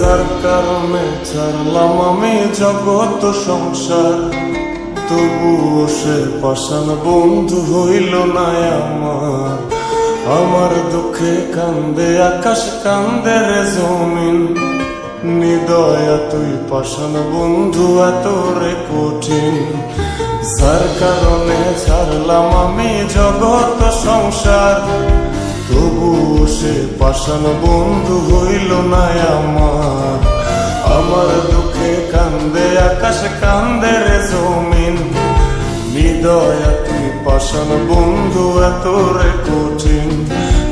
যার কারণে ছাড়লাম আমি জগৎ সংসার, তবুও সে পাষাণ বন্ধু হইল না আমার। আমার দুঃখে কান্দে আকাশ, কান্দে রে জমিন, নিদয়া তুই পাষাণ বন্ধু এত রে কঠিন। যার কারণে ছাড়লাম আমি জগৎ সংসার, তবুও সে পাষাণ বন্ধু হইল না আমার। আমার দুঃখে কান্দে আকাশ, কান্দে রে জমিন, নিদয়া তুই পাষাণ বন্ধু এত রে কঠিন।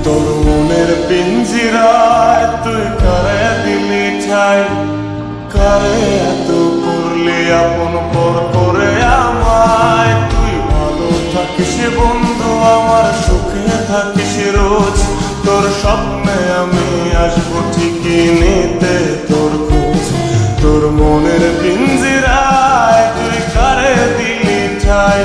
তোর মনের পিঞ্জিরায় তুই কারে দিলি ঠাই, কারে এত করলি আপন পর করে আমায়। তুই ভালো থাকিস বন্ধু আমার, সুখে থাকিস রোজ, তোর স্বপ্নে আমি আসবো ঠিকই নিতে তোর খোঁজ। তোর মনের পিঞ্জিরায় তুই কারে দিলি ঠাই,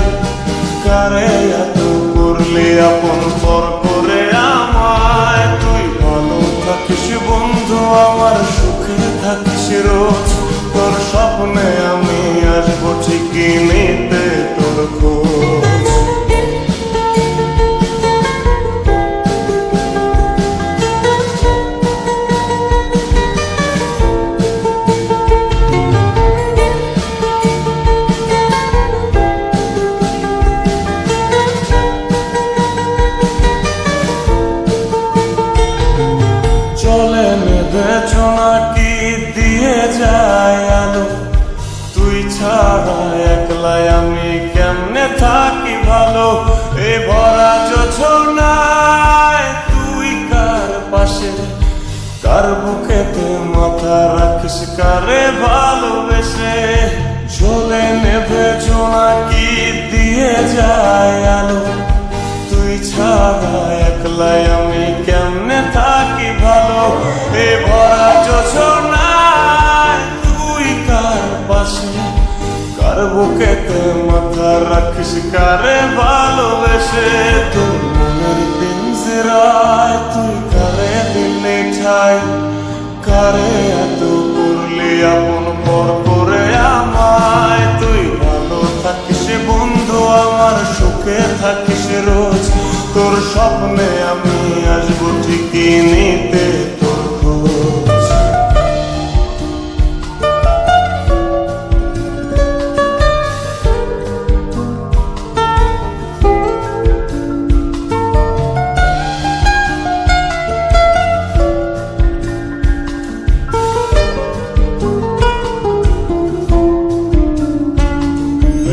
কারে এত করলি আপন পর করে আমায়। তুই ভালো থাকিস বন্ধু আমার, সুখে থাকিস রোজ, তোর স্বপ্নে আমি আসবো ঠিকই নিতে তোর খোঁজ। চলে নেবে জোনাকি দিয়ে যায় আলো, তুই ছাড়া একলাই আমি কেমনে থাকি ভালো। এ ভরা যোছনায় তুই কার পাশে, কার বুকেতে মাথা রাখিস, কারে ভালোবেসে। চলে নেবে জোনাকি দিয়ে যায় আলো, তুই ছাড়া একলাই আমি কেমনে থাকি ভালো। এ ভরা যোছনায় তুই কার পাশে, কার বুকেতে মাথা রাখিস, কারে ভালোবেসে। তোর মনের পিঞ্জিরায় তুই কারে দিলি ঠাই, কারে এত করলি আপন পর করে আমায়। তুই ভালো থাকিস বন্ধু আমার, সুখে থাকিস রোজ, তোর স্বপ্নে আমি আসবো ঠিকই নিতে তোর খোঁজ।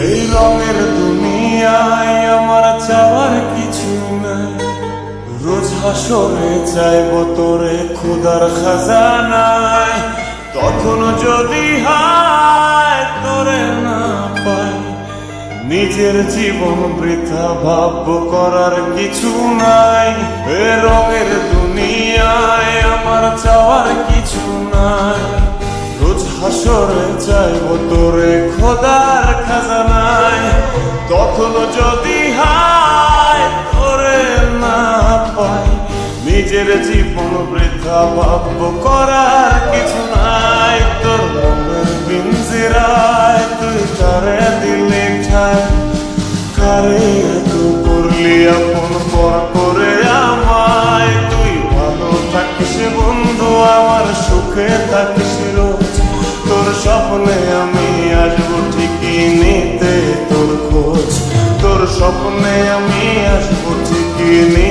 এই রঙের দুনিয়ায় আমার চাওয়ার কিছু নাই, রোজ হাসরে চাইব তোরে খোদার খাজানায়। তখন যদি হায় তোরে না পাই, নিজের জীবন বৃথা ভাববো করার কিছু নাই। এ রঙের দুনিয়ায় আমার চাওয়ার কিছু নাই, রোজ হাসরে চাইব তোরে খোদার খাজানায়। তখন যদি হায় তোরে না পাই, নিজের জীবন বৃথা ভাববো করার কিছু নাই। তোর মনের পিঞ্জিরায় তুই কারে দিলি ঠাই, কারে এত করলি আপন পর করে আমায়। তুই ভালো থাকিস বন্ধু আমার, সুখে থাকিস রোজ, তোর স্বপ্নে আমি আসবো ঠিকই নিতে ভাঙিয়ে নি